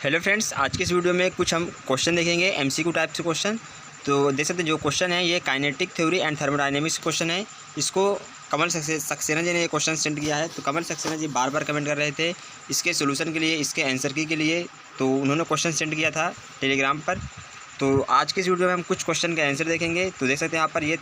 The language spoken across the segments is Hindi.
हेलो फ्रेंड्स, आज की इस वीडियो में कुछ हम क्वेश्चन देखेंगे एमसीक्यू टाइप से क्वेश्चन। तो देख सकते हैं जो क्वेश्चन है ये kinetic theory and thermodynamics question है। इसको कमल सक्सेना जी ने ये क्वेश्चन सेंड किया है। तो कमल सक्सेना जी बार बार कमेंट कर रहे थे इसके सोल्यूशन के लिए, इसके आंसर की के लिए। तो उन्होंने क्वेश्चन सेंड किया था टेलीग्राम पर। तो आज के इस वीडियो में हम कुछ क्वेश्चन के आंसर देखेंगे। तो देख सकते हैं यहाँ पर ये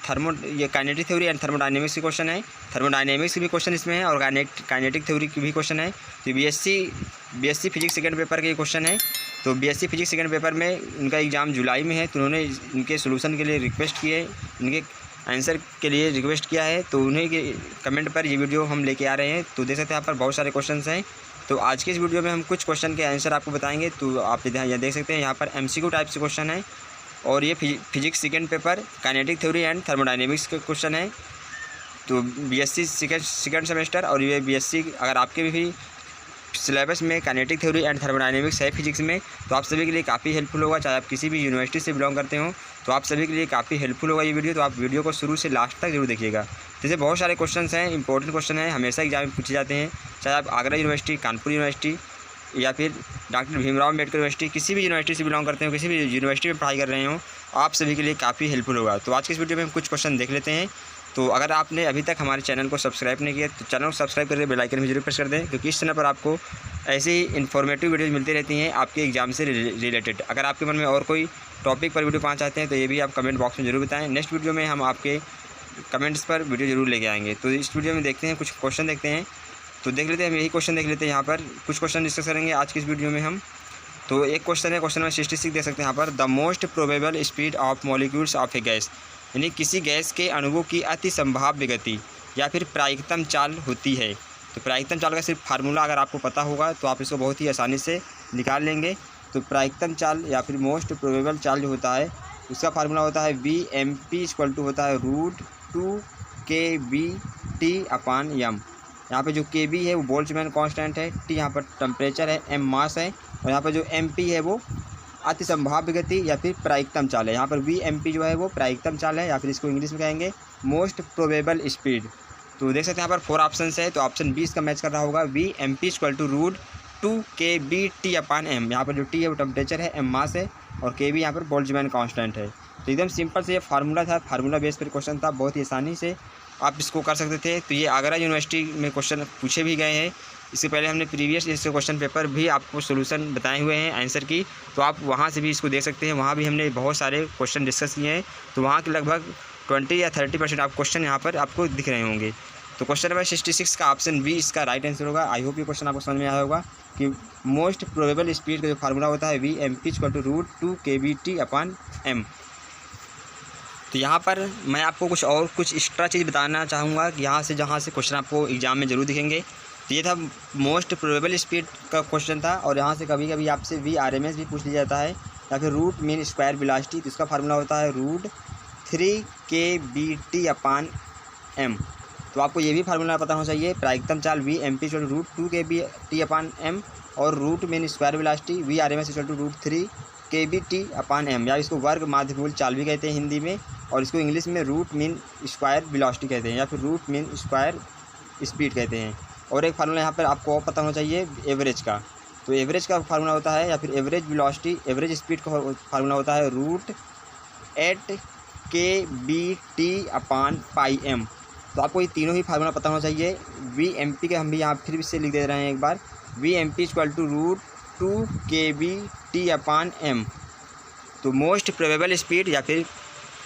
काइनेटिक थ्योरी एंड थर्मोडायनेमिक्स की क्वेश्चन है। थर्मोडायनेमिक्स की भी क्वेश्चन इसमें है और काइनेटिक थ्योरी की भी क्वेश्चन है। तो बीएससी फिजिक्स सेकंड पेपर के क्वेश्चन है। तो बीएससी फिजिक्स सेकंड पेपर में इनका एग्ज़ाम जुलाई में है। तो उन्होंने इनके सोल्यूशन के लिए रिक्वेस्ट की है, इनके आंसर के लिए रिक्वेस्ट किया है। तो उन्हीं के कमेंट पर ये वीडियो हम लेके आ रहे हैं। तो देख सकते हैं यहाँ पर बहुत सारे क्वेश्चन हैं। तो आज के इस वीडियो में हम कुछ क्वेश्चन के आंसर आपको बताएंगे। तो आप यहाँ देख सकते हैं यहाँ पर एमसीक्यू टाइप से क्वेश्चन है और ये physics second paper kinetic theory and thermodynamics के क्वेश्चन है। तो बीएससी सेकंड सेमेस्टर और ये बीएससी अगर आपके भी सिलेबस में काइनेटिक थ्योरी एंड थर्मोडायनेमिक्स है फिजिक्स में, तो आप सभी के लिए काफ़ी हेल्पफुल होगा। चाहे आप किसी भी यूनिवर्सिटी से बिलोंग करते हो तो आप सभी के लिए काफ़ी हेल्पफुल होगा ये वीडियो। तो आप वीडियो को शुरू से लास्ट तक जरूर देखिएगा। जैसे बहुत सारे क्वेश्चन हैं, इंपॉर्टेंट क्वेश्चन हैं, हमेशा एग्जाम में पूछे जाते हैं। चाहे आप आगरा यूनिवर्सिटी, कानपुर यूनिवर्सिटी या फिर डॉक्टर भीमराव अम्बेडकर यूनिवर्सिटी, किसी भी यूनिवर्सिटी से बिलोंग करते हो, किसी भी यूनिवर्सिटी में पढ़ाई कर रहे हो, आप सभी के लिए काफ़ी हेल्पफुल होगा। तो आज के इस वीडियो में हम कुछ क्वेश्चन देख लेते हैं। तो अगर आपने अभी तक हमारे चैनल को सब्सक्राइब नहीं किया तो चैनल को सब्सक्राइब करके बेल आइकन भी जरूर प्रेस कर दें, क्योंकि इस चैनल पर आपको ऐसे ही इन्फॉर्मेटिव वीडियोज़ मिलती रहती हैं आपके एग्जाम से रिलेटेड। अगर आपके मन में और कोई टॉपिक पर वीडियो पाना चाहते हैं तो ये भी आप कमेंट बॉक्स में जरूर बताएं। नेक्स्ट वीडियो में हम आपके कमेंट्स पर वीडियो जरूर लेके आएंगे। तो इस वीडियो में देखते हैं, कुछ क्वेश्चन देखते हैं। तो देख लेते हैं, हम यही क्वेश्चन देख लेते हैं। यहाँ पर कुछ क्वेश्चन डिस्कस करेंगे आज की इस वीडियो में हम। तो एक क्वेश्चन है, क्वेश्चन नंबर 66 देख सकते हैं यहाँ पर, the most probable speed of molecules of A gas, यानी किसी गैस के अणुओं की अति संभाव्य गति या फिर प्रायिकतम चाल होती है। तो प्रायिकतम चाल का सिर्फ फार्मूला अगर आपको पता होगा तो आप इसको बहुत ही आसानी से निकाल लेंगे। तो प्रायिकतम चाल या फिर मोस्ट प्रोबेबल चाल जो होता है उसका फार्मूला होता है VMP = होता है √2kBT/m। यहाँ पे जो KB है वो बोल्ट्जमैन कांस्टेंट है, T यहाँ पर टेम्परेचर है, M मास है, और यहाँ पर जो MP है वो अति संभाव्य गति या फिर प्रायिकतम चाल है। यहाँ पर VMP जो है वो प्रायिकतम चाल है, या फिर इसको इंग्लिश में कहेंगे मोस्ट प्रोबेबल स्पीड। तो देख सकते हैं यहाँ पर 4 ऑप्शन है। तो ऑप्शन 20 का मैच कर रहा होगा। VMP = √2kBT/m। यहाँ पर जो T है वो टेम्परेचर है, M मास है, और KB यहाँ पर बोल्ट्जमैन कांस्टेंट है। तो एकदम सिंपल से ये फार्मूला था, फार्मूला बेस पर क्वेश्चन था, बहुत ही आसानी से आप इसको कर सकते थे। तो ये आगरा यूनिवर्सिटी में क्वेश्चन पूछे भी गए हैं। इससे पहले हमने प्रीवियस इसके क्वेश्चन पेपर भी आपको सोल्यूशन बताए हुए हैं आंसर की, तो आप वहाँ से भी इसको देख सकते हैं। वहाँ भी हमने बहुत सारे क्वेश्चन डिस्कस किए हैं। तो वहाँ के लगभग 20 या 30% आप क्वेश्चन यहाँ पर आपको दिख रहे होंगे। तो क्वेश्चन नंबर 66 का ऑप्शन बी इसका राइट आंसर होगा। आई होप ये क्वेश्चन आपको समझ में आया होगा कि मोस्ट प्रोबेबल स्पीड का जो फार्मूला होता है VMP = √2kBT/m। तो यहाँ पर मैं आपको कुछ एक्स्ट्रा चीज़ बताना चाहूँगा कि यहाँ से जहाँ से क्वेश्चन आपको एग्जाम में ज़रूर दिखेंगे। तो ये था मोस्ट प्रोबेबल स्पीड का क्वेश्चन था, और यहाँ से कभी कभी आपसे VRMS भी पूछ लिया जाता है, या फिर रूट मीन स्क्वायर वेलोसिटी। तो इसका फार्मूला होता है √3kBT/m। तो आपको ये भी फार्मूला पता होना चाहिए। प्रायिकतम चाल VMP = √2kBT/m और root mean square velocity VRMS = √3kBT/m, या इसको वर्ग माध्य मूल चाल भी कहते हैं हिंदी में, और इसको इंग्लिश में रूट मीन स्क्वायर वेलोसिटी कहते हैं, या फिर रूट मीन स्क्वायर स्पीड कहते हैं। और एक फार्मूला यहाँ पर आपको और पता होना चाहिए एवरेज का। तो एवरेज का फार्मूला होता है, या फिर एवरेज वेलोसिटी एवरेज स्पीड का फार्मूला होता है √8kBT/m। तो आपको ये तीनों ही फार्मूला पता होना चाहिए। VMP के हम भी यहाँ फिर से लिख दे रहे हैं एक बार, VMP = √2kBT/m। तो मोस्ट प्रोबेबल स्पीड या फिर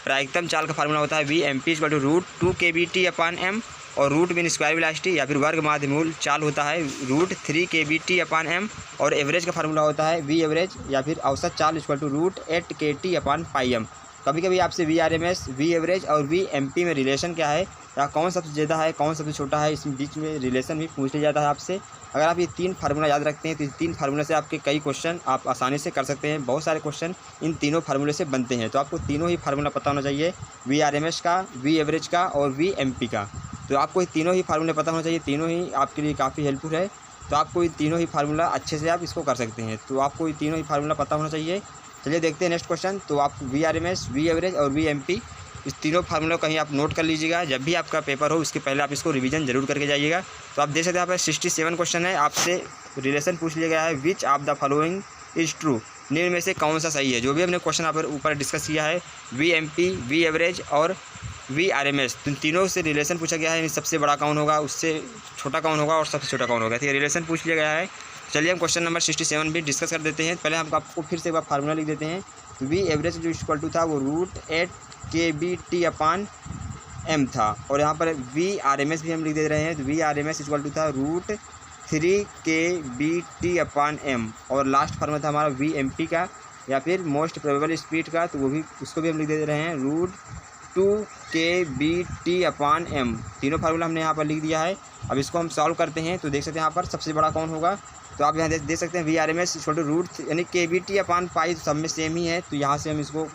प्रायिकतम चाल का फार्मूला होता है VMP = √2kBT/m, और रूट मीन स्क्वायर वेलोसिटी या फिर वर्ग माध्य मूल चाल होता है √3kBT/m, और एवरेज का फार्मूला होता है V एवरेज या फिर औसत चाल = √8kT/m। कभी कभी आपसे VRMS, V एवरेज और VMP में रिलेशन क्या है, या कौन सबसे ज़्यादा है, कौन सबसे छोटा है, इस बीच में रिलेशन भी पूछ लिया जाता है आपसे। अगर आप ये 3 फार्मूला याद रखते हैं तो इस 3 फार्मूले से आपके कई क्वेश्चन आप आसानी से कर सकते हैं। बहुत सारे क्वेश्चन इन तीनों फार्मूले से बनते हैं। तो आपको तीनों ही फार्मूला पता होना चाहिए, VRMS का, V एवरेज का और VMP का। तो आपको ये तीनों ही फार्मूले पता होना चाहिए, तीनों ही आपके लिए काफ़ी हेल्पफुल है। तो आपको ये तीनों ही फार्मूला अच्छे से आप इसको कर सकते हैं। तो आपको ये तीनों ही फार्मूला पता होना चाहिए। चलिए देखते हैं नेक्स्ट क्वेश्चन। तो आप VRMS, V एवरेज और VMP इस तीनों फार्मूला कहीं आप नोट कर लीजिएगा। जब भी आपका पेपर हो उसके पहले आप इसको रिवीजन जरूर करके जाइएगा। तो आप देख सकते हैं यहाँ पर 67 क्वेश्चन है, आपसे रिलेशन पूछ लिया गया है, which of the following is true, निम्न में से कौन सा सही है। जो भी हमने क्वेश्चन यहाँ पर ऊपर डिस्कस किया है, V M P, V average और वी आर एम एस, तीनों से रिलेशन पूछा गया है, यानी सबसे बड़ा कौन होगा, उससे छोटा कौन होगा और सबसे छोटा कौन होगा, ठीक है, रिलेशन पूछ लिया गया है। चलिए हम क्वेश्चन नंबर 67 भी डिस्कस कर देते हैं। पहले हम आपको फिर से एक बार फार्मूला लिख देते हैं। वी एवरेज जो इक्वल टू था वो √8 kBT/m था, और यहाँ पर वी आर एम एस भी हम लिख दे रहे हैं। तो V R M S equal to था √3 kBT/m, और लास्ट फार्मूला था हमारा वी एम पी का या फिर मोस्ट प्रोबेबल स्पीड का, तो वो भी उसको भी हम लिख दे रहे हैं √2 kBT/m। तीनों फार्मूला हमने यहाँ पर लिख दिया है। अब इसको हम सॉल्व करते हैं तो देख सकते हैं यहाँ पर सबसे बड़ा कौन होगा। तो आप यहाँ देख सकते हैं V R M S equal to यानी kBT/π सब में सेम ही है, तो यहाँ से हम इसको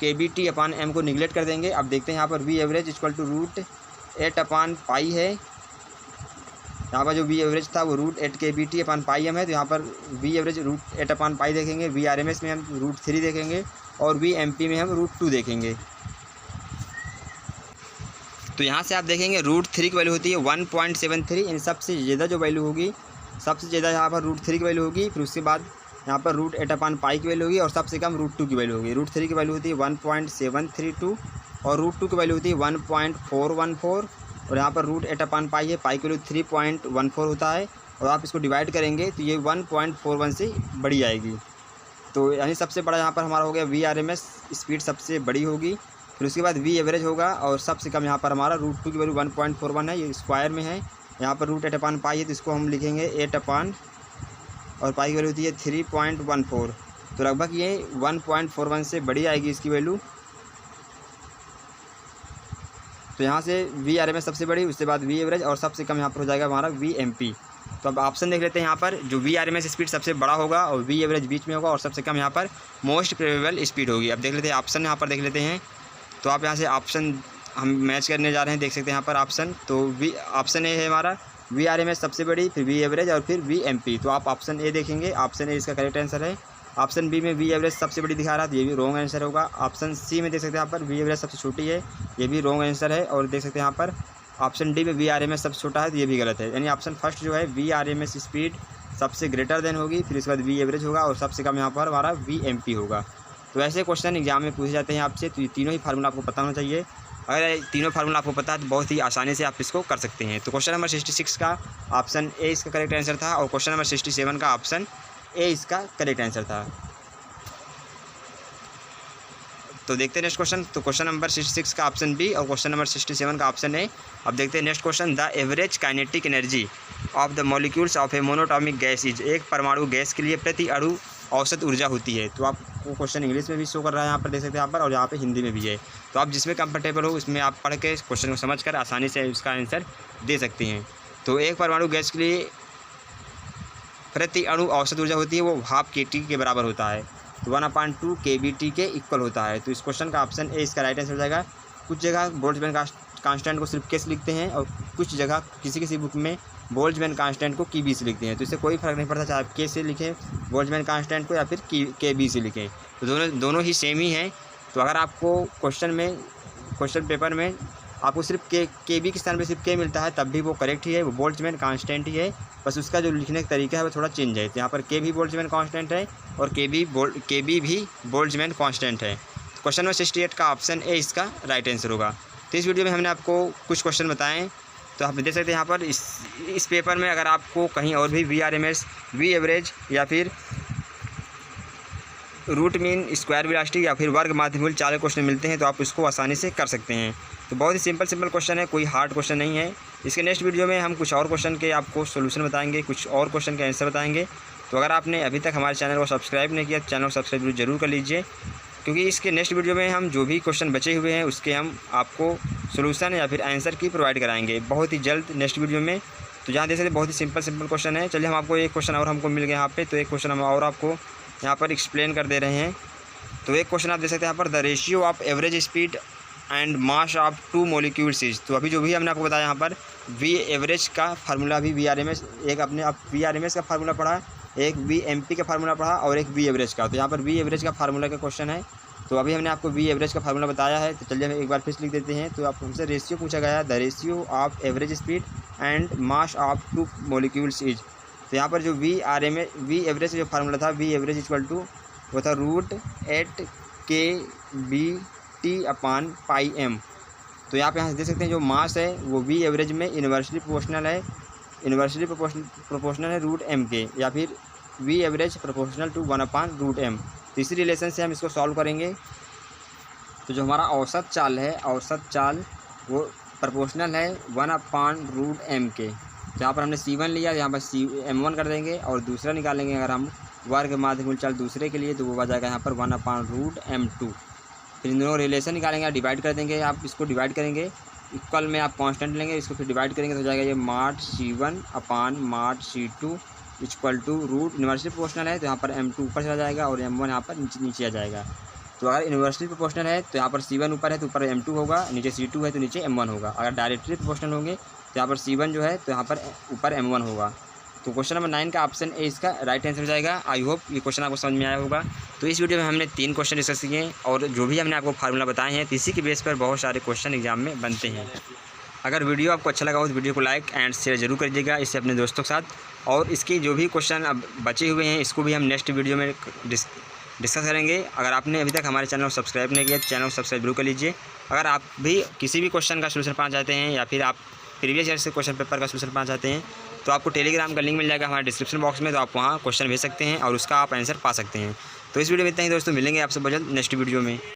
kBT/m को निगलेक्ट कर देंगे। अब देखते हैं यहाँ पर वी एवरेज इक्वल टू √8/π है। यहाँ पर जो वी एवरेज था वो √8 kBT/m है, तो यहाँ पर वी एवरेज √8/π देखेंगे, वी आर एम एस में हम √3 देखेंगे और वी एम पी में हम √2 देखेंगे। तो यहाँ से आप देखेंगे √3 की वैल्यू होती है 1.73, यानी सबसे ज़्यादा जो वैल्यू होगी, सबसे ज़्यादा यहाँ पर √3 की वैल्यू होगी। फिर उसके बाद यहाँ पर √8/π की वैल्यू होगी और सबसे कम √2 की वैल्यू होगी। √3 की वैल्यू होती है 1.732 और √2 की वैल्यू होती है 1.414, और यहाँ पर √8/π है, पाई की वैल्यू 3.14 होता है, और आप इसको डिवाइड करेंगे तो ये 1.41 से बड़ी आएगी। तो यानी सबसे बड़ा यहाँ पर हमारा हो गया V R M S speed सबसे बड़ी होगी। फिर उसके बाद वी एवरेज होगा और सबसे कम यहाँ पर हमारा √2 की वैल्यू 1.41 है, ये स्क्वायर में है। यहाँ पर √8/π है तो इसको हम लिखेंगे 8/ और पाई की वैल्यू होती है 3.14, तो लगभग ये 1.41 से बड़ी आएगी इसकी वैल्यू। तो यहाँ से वी आर एम एस सबसे बड़ी, उसके बाद वी एवरेज और सबसे कम यहाँ पर हो जाएगा हमारा वी एम पी। तो अब ऑप्शन देख लेते हैं। यहाँ पर जो V R M S speed सबसे बड़ा होगा और वी एवरेज बीच में होगा और सबसे कम यहाँ पर मोस्ट प्रोबेबल स्पीड होगी। अब देख लेते हैं ऑप्शन, यहाँ पर देख लेते हैं। तो आप यहाँ से ऑप्शन हम मैच करने जा रहे हैं, देख सकते हैं यहाँ पर ऑप्शन। तो ऑप्शन ए है हमारा वी आर एम एस सबसे बड़ी, फिर वी एवरेज और फिर वी एम पी। तो आप ऑप्शन ए देखेंगे, ऑप्शन ए इसका करेक्ट आंसर है। ऑप्शन बी में वी एवरेज सबसे बड़ी दिखा रहा है, तो ये भी रॉन्ग आंसर होगा। ऑप्शन सी में देख सकते हैं यहाँ पर वी एवरेज सबसे छोटी है, ये भी रॉन्ग आंसर है। और देख सकते हैं यहाँ पर ऑप्शन डी में वी आर एम एस सबसे छोटा है, तो ये भी गलत है। यानी ऑप्शन फर्स्ट जो है V R M S speed सबसे ग्रेटर देन होगी, फिर इसके बाद वी एवरेज होगा और सबसे कम यहाँ पर हमारा वी एम पी होगा। तो ऐसे क्वेश्चन एग्जाम में पूछे जाते हैं आपसे, तो ये तीनों ही फार्मूला आपको पता होना चाहिए। अगर तीनों फार्मूला आपको पता है तो बहुत ही आसानी से आप इसको कर सकते हैं। तो क्वेश्चन नंबर 66 का ऑप्शन ए इसका करेक्ट आंसर था और क्वेश्चन नंबर 67 का ऑप्शन ए इसका करेक्ट आंसर था। तो देखते हैं नेक्स्ट क्वेश्चन। तो क्वेश्चन नंबर 66 का ऑप्शन बी और क्वेश्चन नंबर 67 का ऑप्शन ए। अब देखते हैं next question. The average kinetic energy of the molecules of A monoatomic gas is, एक परमाणु गैस के लिए प्रति अणु औसत ऊर्जा होती है। तो आपको क्वेश्चन इंग्लिश में भी शो कर रहा है, यहाँ पर देख सकते हैं यहाँ पर, और यहाँ पे हिंदी में भी है। तो आप जिसमें कंफर्टेबल हो उसमें आप पढ़ के क्वेश्चन को समझ कर आसानी से उसका आंसर दे सकते हैं। तो एक परमाणु गैस के लिए प्रति अणु औसत ऊर्जा होती है वो हाफ kT के बराबर होता है, तो 1/2 kBT के इक्वल होता है। तो इस क्वेश्चन का ऑप्शन ए इसका राइट आंसर हो जाएगा। कुछ जगह बोल्ट्जमैन कांस्टेंट को सिर्फ के से लिखते हैं और कुछ जगह किसी बुक में बोल्ट्जमैन कांस्टेंट को की बी से लिखते हैं। तो इससे कोई फ़र्क नहीं पड़ता चाहे आप के से लिखें बोल्ट्जमैन कांस्टेंट को या फिर के बी से लिखें, तो दोनों ही सेम ही हैं। तो अगर आपको क्वेश्चन पेपर में आपको सिर्फ के बी के स्थान पे सिर्फ के मिलता है तब भी वो करेक्ट ही है, वो बोल्ट्जमैन कांस्टेंट ही है, बस उसका जो लिखने का तरीका है वो थोड़ा चेंज है। तो यहाँ पर के भी बोल्ट्जमैन कांस्टेंट है और के बी भी बोल्ट्जमैन कांस्टेंट है। क्वेश्चन नंबर 68 का ऑप्शन ए इसका राइट आंसर होगा। तो इस वीडियो में हमने आपको कुछ क्वेश्चन बताएं, तो आप देख सकते हैं यहाँ पर इस पेपर में अगर आपको कहीं और भी V R M S, V average या फिर रूट मीन, स्क्वायर वेलोसिटी या फिर वर्ग माध्यमूल 4 क्वेश्चन मिलते हैं तो आप उसको आसानी से कर सकते हैं। तो बहुत ही सिंपल क्वेश्चन है, कोई हार्ड क्वेश्चन नहीं है। इसके नेक्स्ट वीडियो में हम कुछ और क्वेश्चन के आपको सोल्यूशन बताएंगे, कुछ और क्वेश्चन के आंसर बताएंगे। तो अगर आपने अभी तक हमारे चैनल को सब्सक्राइब नहीं किया तो चैनल को सब्सक्राइब जरूर कर लीजिए, क्योंकि इसके नेक्स्ट वीडियो में हम जो भी क्वेश्चन बचे हुए हैं उसके हम आपको सोल्यूशन या फिर आंसर की प्रोवाइड कराएंगे बहुत ही जल्द नेक्स्ट वीडियो में। तो जहाँ देख सकते बहुत ही सिंपल क्वेश्चन है। चलिए हम आपको एक क्वेश्चन और हमको मिल गया यहाँ पे, तो एक क्वेश्चन हम और आपको यहाँ पर एक्सप्लेन कर दे रहे हैं। तो एक क्वेश्चन आप देख सकते हैं यहाँ पर, the ratio of average speed and mass of 2 molecules is. तो अभी जो भी हमने आपको बताया यहाँ पर वी एवरेज का फार्मूला भी वी आर एम एस, एक अपने आप वी आर एम एस का फार्मूला पढ़ा, एक वी एम पी का फार्मूला पढ़ा और एक वी एवरेज का। तो यहाँ पर वी एवरेज का फार्मूला का क्वेश्चन है। तो अभी हमने आपको वी एवरेज का फार्मूला बताया है, तो चलिए हम एक बार फिर लिख देते हैं। तो आप हमसे रेशियो पूछा गया है, the ratio of average speed and mass of 2 molecules is. तो यहाँ पर जो वी एवरेज जो फार्मूला था, वी एवरेज इक्वल टू वो था √8kBT/πm। तो यहाँ पे यहाँ देख सकते हैं जो मास है वो वी एवरेज में इन्वर्सली प्रोपोर्शनल है, √m के, या फिर V average proportional to 1/√m। तो इसी रिलेशन से हम इसको सॉल्व करेंगे। तो जो हमारा औसत चाल है, औसत चाल वो प्रोपोर्शनल है 1/√m के। तो यहाँ पर हमने C1 लिया, यहाँ पर M1 कर देंगे और दूसरा निकालेंगे अगर हम वर्ग माध्य मूल चाल दूसरे के लिए, तो वो आ जाएगा यहाँ पर 1/√m2। फिर इन दोनों रिलेशन निकालेंगे, डिवाइड कर देंगे, आप इसको डिवाइड करेंगे, इक्वल में आप कांस्टेंट लेंगे, इसको फिर डिवाइड करेंगे तो हो जाएगा ये mod C1/mod C2 equal to root inversely proportional है तो यहाँ पर M2 ऊपर चला जाएगा और M1 यहाँ पर नीचे आ जाएगा। तो अगर इन्वर्सली प्रोपोर्शनल है तो यहाँ पर C1 ऊपर है तो ऊपर M2 होगा, नीचे C2 है तो नीचे M1 होगा। अगर डायरेक्टली प्रोपोर्शनल होंगे तो यहाँ पर C1 जो है तो यहाँ पर ऊपर M1 होगा। तो क्वेश्चन नंबर 9 का ऑप्शन ए इसका राइट आंसर हो जाएगा। आई होप ये क्वेश्चन आपको समझ में आया होगा। तो इस वीडियो में हमने 3 क्वेश्चन डिस्कस किए और जो भी हमने आपको फार्मूला बताए हैं इसी के बेस पर बहुत सारे क्वेश्चन एग्जाम में बनते हैं। अगर वीडियो आपको अच्छा लगा हो तो वीडियो को लाइक एंड शेयर जरूर करिएगा इससे अपने दोस्तों के साथ। और इसके जो भी क्वेश्चन अब बचे हुए हैं इसको भी हम नेक्स्ट वीडियो में डिस्कस करेंगे। अगर आपने अभी तक हमारे चैनल को सब्सक्राइब नहीं किया तो चैनल को सब्सक्राइब जरूर कर लीजिए। अगर आप भी किसी भी क्वेश्चन का सोल्यूशन पाना चाहते हैं या फिर आप प्रीवियस ईयर से क्वेश्चन पेपर का सोल्यूशन पाना चाहते हैं तो आपको टेलीग्राम का लिंक मिल जाएगा हमारे डिस्क्रिप्शन बॉक्स में, तो आप वहाँ क्वेश्चन भेज सकते हैं और उसका आप आंसर पा सकते हैं। तो इस वीडियो में इतना ही दोस्तों, मिलेंगे आपसे बहुत जल्द नेक्स्ट वीडियो में।